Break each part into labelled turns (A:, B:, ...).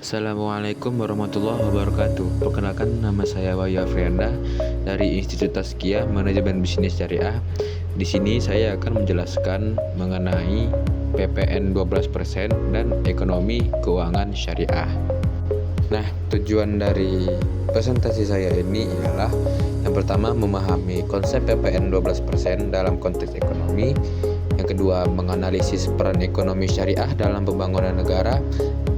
A: Assalamualaikum warahmatullahi wabarakatuh. Perkenalkan, nama saya Wahyu Afrianda dari Institut Tazkiyah Manajemen Bisnis Syariah. Di sini saya akan menjelaskan mengenai PPN 12% dan ekonomi keuangan syariah. Nah, tujuan dari presentasi saya ini ialah yang pertama memahami konsep PPN 12% dalam konteks ekonomi. Yang kedua, menganalisis peran ekonomi syariah dalam pembangunan negara.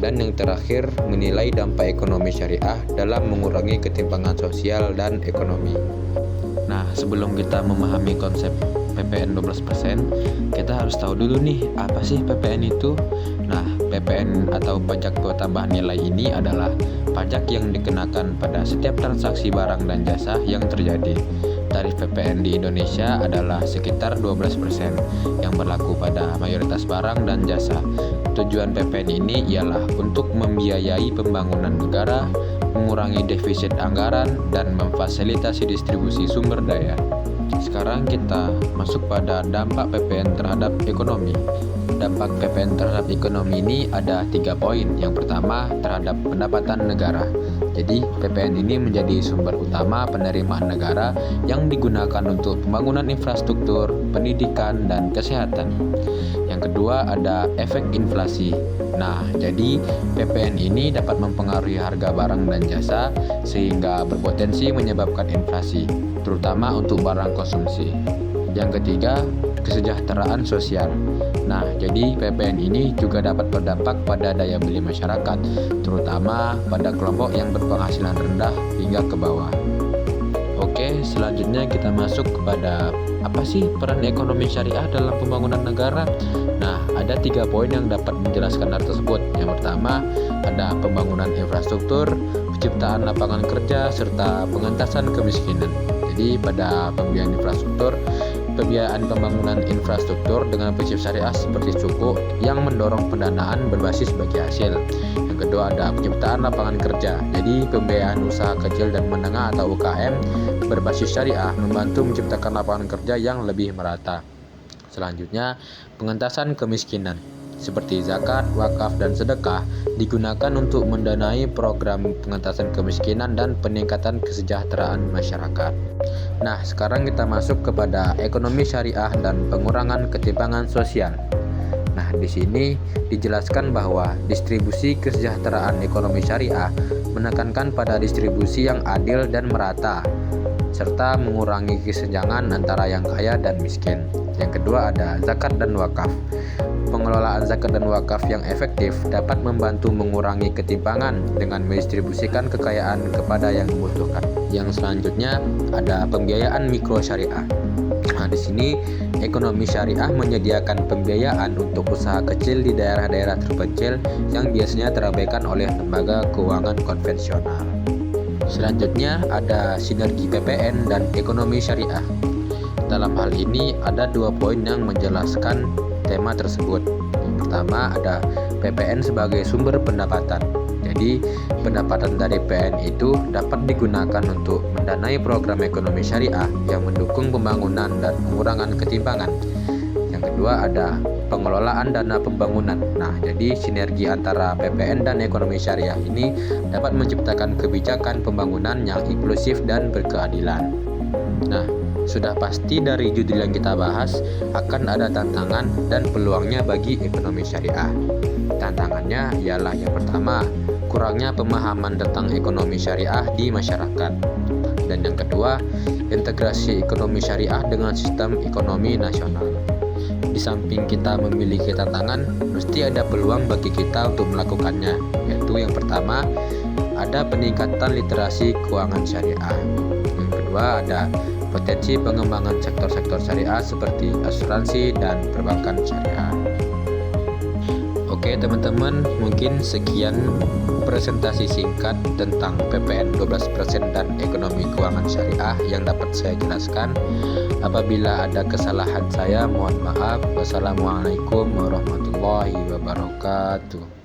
A: Dan yang terakhir, menilai dampak ekonomi syariah dalam mengurangi ketimpangan sosial dan ekonomi. Nah, sebelum kita memahami konsep PPN 12%, kita harus tahu dulu nih, apa sih PPN itu? Nah, PPN atau pajak tambahan nilai ini adalah pajak yang dikenakan pada setiap transaksi barang dan jasa yang terjadi. Tarif PPN di Indonesia adalah sekitar 12% yang berlaku pada mayoritas barang dan jasa. Tujuan PPN ini ialah untuk membiayai pembangunan negara, mengurangi defisit anggaran, dan memfasilitasi distribusi sumber daya. Sekarang kita masuk pada dampak PPN terhadap ekonomi. Dampak PPN terhadap ekonomi ini ada 3 poin. Yang pertama, terhadap pendapatan negara. Jadi, PPN ini menjadi sumber utama penerimaan negara yang digunakan untuk pembangunan infrastruktur, pendidikan, dan kesehatan. Yang kedua, ada efek inflasi. Nah, jadi PPN ini dapat mempengaruhi harga barang dan jasa sehingga berpotensi menyebabkan inflasi, terutama untuk barang konsumsi. Yang ketiga, kesejahteraan sosial. Nah, jadi PPN ini juga dapat berdampak pada daya beli masyarakat, terutama pada kelompok yang berpenghasilan rendah hingga ke bawah. Oke, selanjutnya kita masuk kepada apa sih peran ekonomi syariah dalam pembangunan negara? Nah, ada 3 poin yang dapat menjelaskan hal tersebut. Yang pertama, ada pembangunan infrastruktur, penciptaan lapangan kerja, serta pengentasan kemiskinan. Jadi, pada pembiayaan pembangunan infrastruktur dengan prinsip syariah seperti suku yang mendorong pendanaan berbasis bagi hasil. Yang kedua, ada penciptaan lapangan kerja. Jadi, pembiayaan usaha kecil dan menengah atau UKM berbasis syariah membantu menciptakan lapangan kerja yang lebih merata. Selanjutnya, pengentasan kemiskinan seperti zakat, wakaf, dan sedekah digunakan untuk mendanai program pengentasan kemiskinan dan peningkatan kesejahteraan masyarakat. Nah, sekarang kita masuk kepada ekonomi syariah dan pengurangan ketimpangan sosial. Nah, di sini dijelaskan bahwa distribusi kesejahteraan ekonomi syariah menekankan pada distribusi yang adil dan merata, serta mengurangi kesenjangan antara yang kaya dan miskin. Yang kedua, ada zakat dan wakaf. Pengelolaan zakat dan wakaf yang efektif dapat membantu mengurangi ketimpangan dengan mendistribusikan kekayaan kepada yang membutuhkan. Yang selanjutnya ada pembiayaan mikro syariah. Nah, di sini ekonomi syariah menyediakan pembiayaan untuk usaha kecil di daerah-daerah terpencil yang biasanya terabaikan oleh lembaga keuangan konvensional. Selanjutnya ada sinergi PPN dan ekonomi syariah. Dalam hal ini ada 2 poin yang menjelaskan tema tersebut. Yang pertama, ada PPN sebagai sumber pendapatan. Jadi, pendapatan dari PPN itu dapat digunakan untuk mendanai program ekonomi syariah yang mendukung pembangunan dan pengurangan ketimpangan. Yang kedua, ada pengelolaan dana pembangunan. Nah, jadi sinergi antara PPN dan ekonomi syariah ini dapat menciptakan kebijakan pembangunan yang inklusif dan berkeadilan. Nah, sudah pasti dari judul yang kita bahas akan ada tantangan dan peluangnya bagi ekonomi syariah. Tantangannya ialah yang pertama, kurangnya pemahaman tentang ekonomi syariah di masyarakat. Dan yang kedua, integrasi ekonomi syariah dengan sistem ekonomi nasional. Di samping kita memiliki tantangan, mesti ada peluang bagi kita untuk melakukannya, yaitu yang pertama, ada peningkatan literasi keuangan syariah. Yang kedua, ada potensi pengembangan sektor-sektor syariah seperti asuransi dan perbankan syariah. Oke teman-teman, mungkin sekian presentasi singkat tentang PPN 12% dan ekonomi keuangan syariah yang dapat saya jelaskan. Apabila ada kesalahan saya, mohon maaf. Wassalamualaikum warahmatullahi wabarakatuh.